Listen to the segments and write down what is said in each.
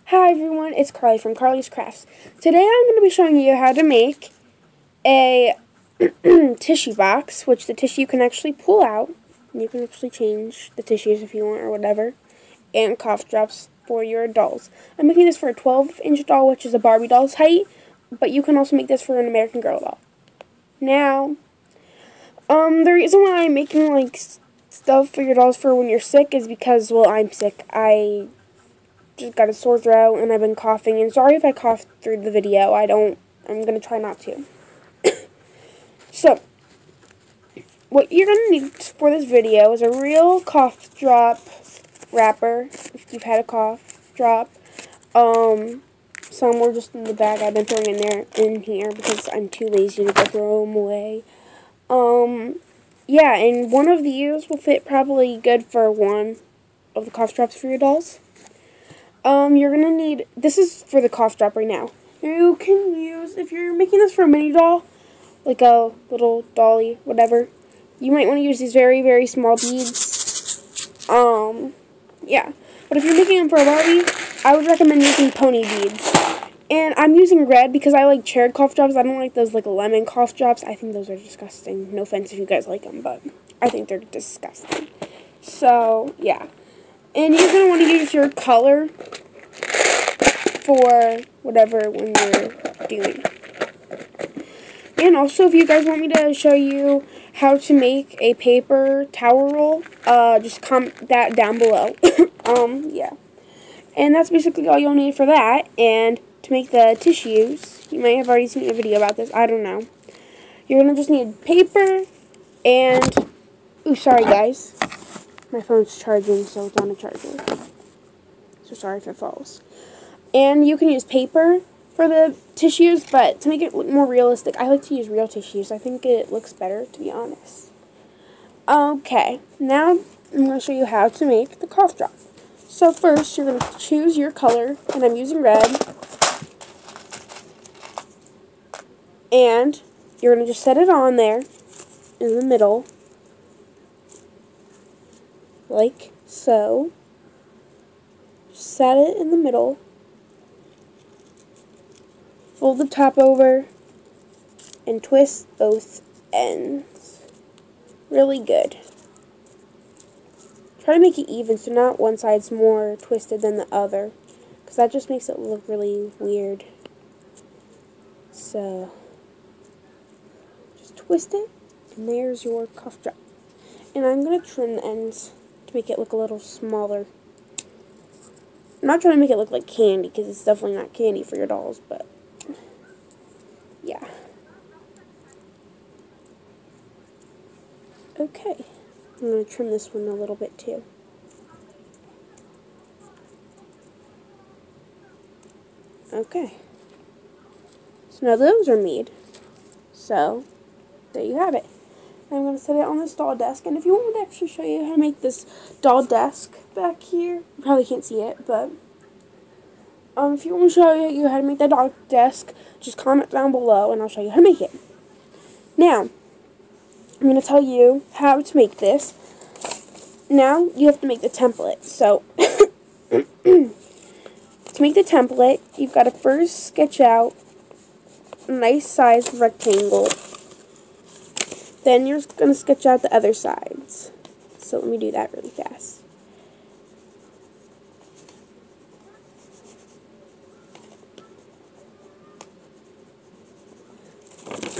Hi everyone, it's Carly from Carly's Crafts. Today I'm going to be showing you how to make a tissue box, which the tissue can actually pull out. You can actually change the tissues if you want or whatever. And cough drops for your dolls. I'm making this for a 12-inch doll, which is a Barbie doll's height, but you can also make this for an American Girl doll. Now, the reason why I'm making stuff for your dolls for when you're sick is because, well, I'm sick. I just got a sore throat and I've been coughing, and sorry if I coughed through the video. I'm going to try not to. So, what you're going to need for this video is a real cough drop wrapper, if you've had a cough drop. Some were just in the bag I've been throwing in here because I'm too lazy to go throw them away. Yeah, and one of these will fit probably good for one of the cough drops for your dolls. You're going to need, this is for the cough drop right now. You can use, if you're making this for a mini doll, like a little dolly, whatever, you might want to use these very, very small beads. Yeah. But if you're making them for a Barbie, I would recommend using pony beads. And I'm using red because I like cherry cough drops. I don't like those like lemon cough drops. I think those are disgusting. No offense if you guys like them, but I think they're disgusting. So, yeah. And you're going to want to use your color for whatever one you're doing. And also, if you guys want me to show you how to make a paper towel roll, just comment that down below. Yeah. And that's basically all you'll need for that. And to make the tissues, you might have already seen a video about this, I don't know. You're going to just need paper and, ooh, sorry guys. My phone's charging, so it's on a charger. So sorry if it falls. And you can use paper for the tissues, but to make it look more realistic, I like to use real tissues. I think it looks better, to be honest. Okay, now I'm going to show you how to make the cough drop. So first, you're going to choose your color, and I'm using red. And you're going to just set it on there in the middle, like so. Set it in the middle. Fold the top over and twist both ends. Really good. Try to make it even so not one side's more twisted than the other, because that just makes it look really weird. So, just twist it, and there's your cough drop. And I'm going to trim the ends to make it look a little smaller. I'm not trying to make it look like candy, because it's definitely not candy for your dolls, but yeah. Okay. I'm going to trim this one a little bit too. Okay. So now those are made. So, there you have it. I'm going to set it on this doll desk, and if you want me to actually show you how to make this doll desk back here, you probably can't see it, but if you want to show you how to make that doll desk, just comment down below and I'll show you how to make it. Now, I'm going to tell you how to make this. Now, you have to make the template. So, to make the template, you've got to first sketch out a nice sized rectangle. Then you're going to sketch out the other sides. So let me do that really fast.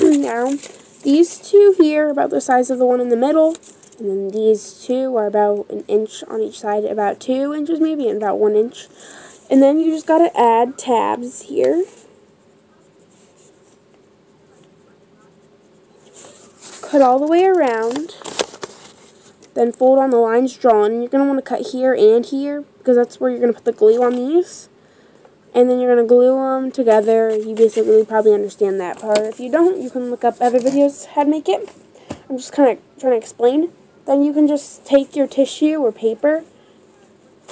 Now, these two here are about the size of the one in the middle. And then these two are about an inch on each side, about 2 inches maybe, and about 1 inch. And then you just got to add tabs here. Cut all the way around, then fold on the lines drawn. You're going to want to cut here and here, because that's where you're going to put the glue on these. And then you're going to glue them together. You basically probably understand that part. If you don't, you can look up other videos how to make it. I'm just kind of trying to explain. Then you can just take your tissue or paper,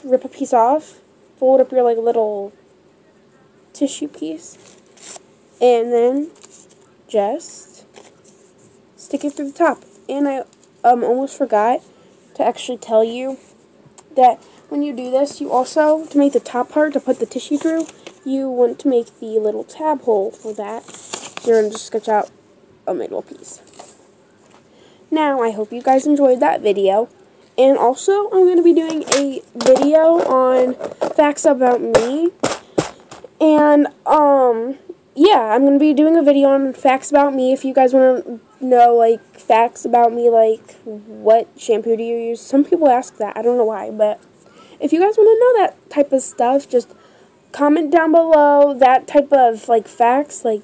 rip a piece off, fold up your like little tissue piece, and then just stick it through the top. And I almost forgot to actually tell you that when you do this, you also, to make the top part, to put the tissue through, you want to make the little tab hole for that. So you're going to just sketch out a middle piece. Now, I hope you guys enjoyed that video. And also, I'm going to be doing a video on facts about me. And, yeah, I'm going to be doing a video on facts about me. If you guys want to know, like, facts about me, like, what shampoo do you use? Some people ask that. I don't know why, but if you guys want to know that type of stuff, just comment down below that type of, like, facts. Like,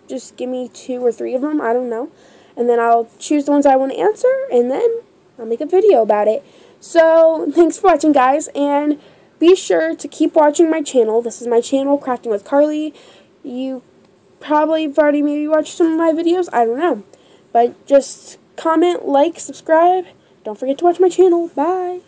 just give me 2 or 3 of them. I don't know. And then I'll choose the ones I want to answer, and then I'll make a video about it. So, thanks for watching, guys, and be sure to keep watching my channel. This is my channel, Crafting with Carly. You probably have already maybe watched some of my videos. I don't know. But just comment, like, subscribe. Don't forget to watch my channel. Bye.